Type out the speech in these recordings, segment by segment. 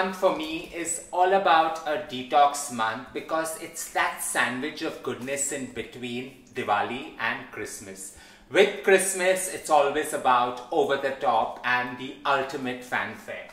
month for me is all about a detox month because it's that sandwich of goodness in between Diwali and Christmas. With Christmas, it's always about over the top and the ultimate fanfare.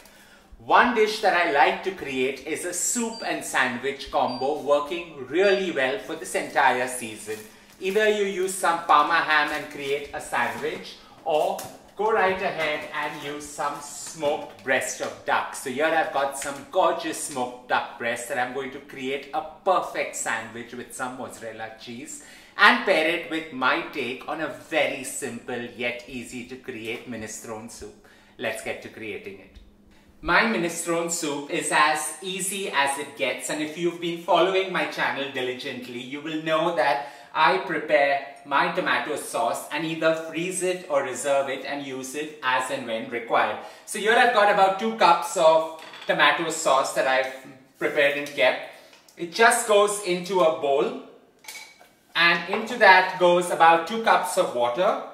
One dish that I like to create is a soup and sandwich combo working really well for this entire season. Either you use some Parma ham and create a sandwich, or go right ahead and use some smoked breast of duck. So here I've got some gorgeous smoked duck breast that I'm going to create a perfect sandwich with some mozzarella cheese and pair it with my take on a very simple yet easy to create minestrone soup. Let's get to creating it. My minestrone soup is as easy as it gets, and if you've been following my channel diligently, you will know that I prepare my tomato sauce and either freeze it or reserve it and use it as and when required. So here I've got about 2 cups of tomato sauce that I've prepared and kept. It just goes into a bowl, and into that goes about 2 cups of water.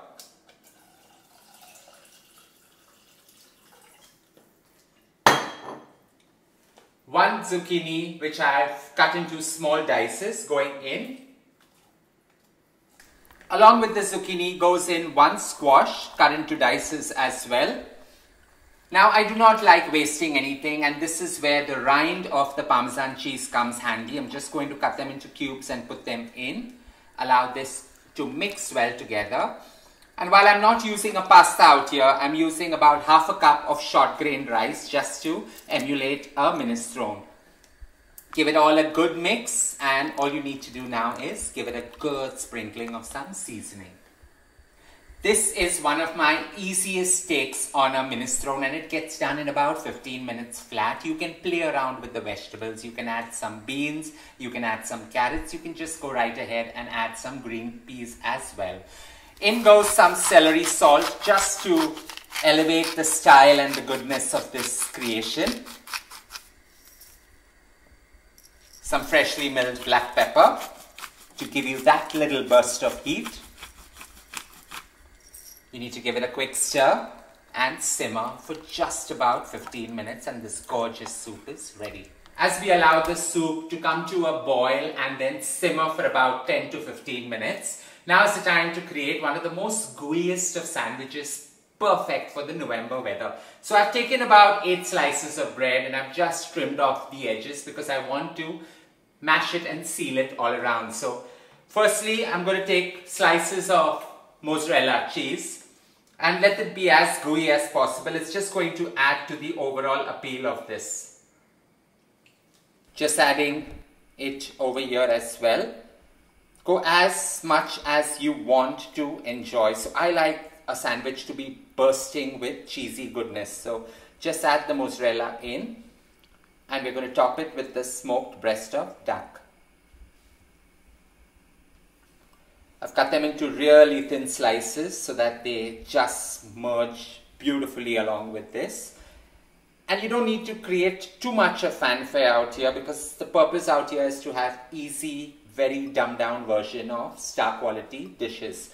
One zucchini which I've cut into small dices going in. Along with the zucchini goes in 1 squash cut into dices as well. Now I do not like wasting anything, and this is where the rind of the Parmesan cheese comes handy. I'm just going to cut them into cubes and put them in. Allow this to mix well together. And while I'm not using a pasta out here, I'm using about half a cup of short grain rice just to emulate a minestrone. Give it all a good mix, and all you need to do now is give it a good sprinkling of some seasoning. This is one of my easiest takes on a minestrone, and it gets done in about 15 minutes flat. You can play around with the vegetables. You can add some beans, you can add some carrots, you can just go right ahead and add some green peas as well. In goes some celery salt just to elevate the style and the goodness of this creation. Some freshly milled black pepper to give you that little burst of heat. You need to give it a quick stir and simmer for just about 15 minutes, and this gorgeous soup is ready. As we allow the soup to come to a boil and then simmer for about 10 to 15 minutes, now is the time to create one of the most gooeyest of sandwiches, perfect for the November weather. So I've taken about 8 slices of bread and I've just trimmed off the edges because I want to mash it and seal it all around. So firstly, I'm going to take slices of mozzarella cheese and let it be as gooey as possible. It's just going to add to the overall appeal of this. Just adding it over here as well. Go as much as you want to enjoy. So I like a sandwich to be bursting with cheesy goodness. So just add the mozzarella in, and we're going to top it with the smoked breast of duck. I've cut them into really thin slices so that they just merge beautifully along with this. And you don't need to create too much of fanfare out here because the purpose out here is to have easy, very dumbed down version of star quality dishes.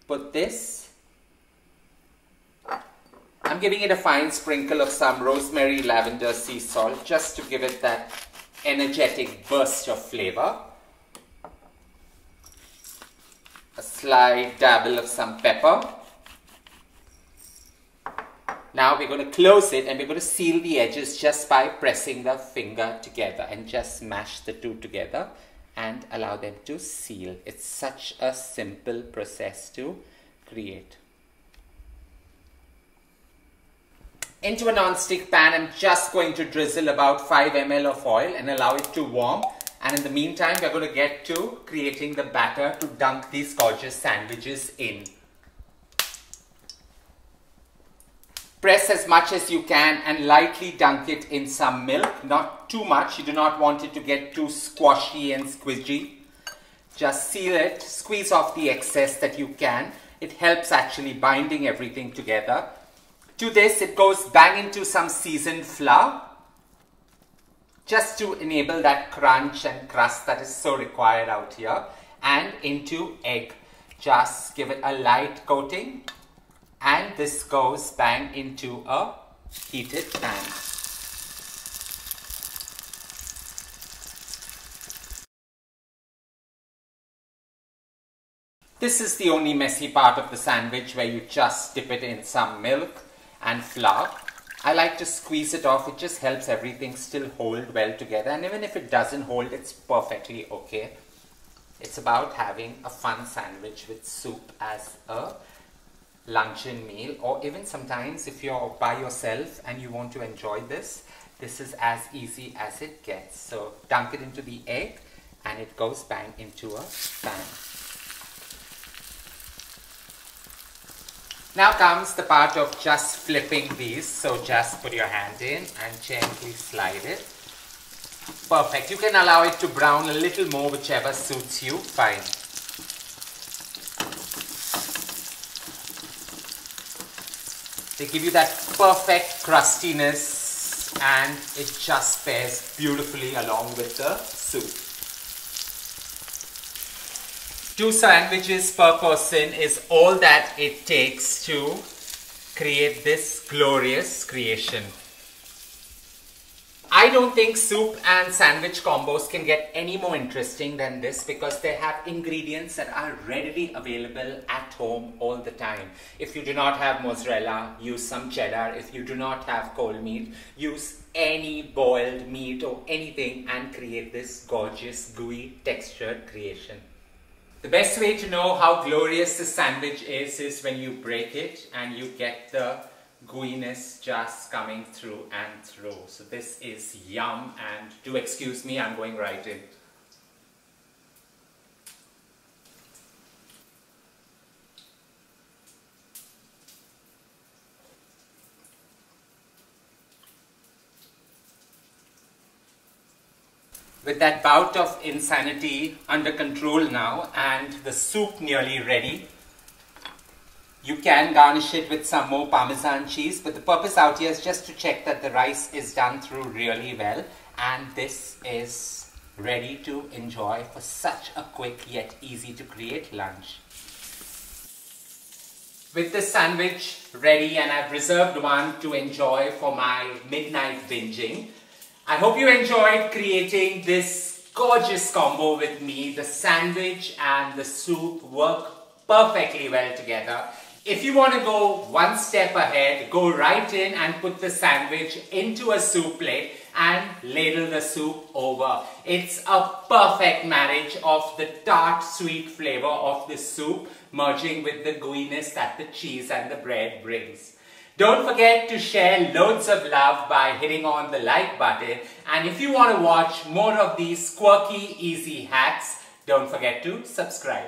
Put this. I'm giving it a fine sprinkle of some rosemary lavender sea salt just to give it that energetic burst of flavor. A slight dabble of some pepper. Now we're going to close it and we're going to seal the edges just by pressing the finger together and just mash the two together and allow them to seal. It's such a simple process to create. Into a non-stick pan, I'm just going to drizzle about 5 ml of oil and allow it to warm. And in the meantime, we're going to get to creating the batter to dunk these gorgeous sandwiches in. Press as much as you can and lightly dunk it in some milk. Not too much. You do not want it to get too squashy and squidgy. Just seal it. Squeeze off the excess that you can. It helps actually binding everything together. To this, it goes bang into some seasoned flour, just to enable that crunch and crust that is so required out here, and into egg. Just give it a light coating, and this goes bang into a heated pan. This is the only messy part of the sandwich where you just dip it in some milk and flour. I like to squeeze it off. It just helps everything still hold well together. And even if it doesn't hold, it's perfectly okay. It's about having a fun sandwich with soup as a luncheon meal, or even sometimes if you're by yourself and you want to enjoy this, this is as easy as it gets. So dunk it into the egg and it goes bang into a pan. Now comes the part of just flipping these. So just put your hand in and gently slide it. Perfect. You can allow it to brown a little more, whichever suits you. Fine. They give you that perfect crustiness and it just pairs beautifully along with the soup. 2 sandwiches per person is all that it takes to create this glorious creation. I don't think soup and sandwich combos can get any more interesting than this, because they have ingredients that are readily available at home all the time. If you do not have mozzarella, use some cheddar. If you do not have cold meat, use any boiled meat or anything and create this gorgeous gooey textured creation. The best way to know how glorious the sandwich is when you break it and you get the gooiness just coming through and through. So this is yum, and do excuse me, I'm going right in. With that bout of insanity under control now and the soup nearly ready, you can garnish it with some more Parmesan cheese, but the purpose out here is just to check that the rice is done through really well, and this is ready to enjoy for such a quick yet easy to create lunch. With this sandwich ready, and I've reserved one to enjoy for my midnight binging, I hope you enjoyed creating this gorgeous combo with me. The sandwich and the soup work perfectly well together. If you want to go one step ahead, go right in and put the sandwich into a soup plate and ladle the soup over. It's a perfect marriage of the tart sweet flavor of the soup merging with the gooiness that the cheese and the bread brings. Don't forget to share loads of love by hitting on the like button, and if you want to watch more of these quirky, easy hacks, don't forget to subscribe.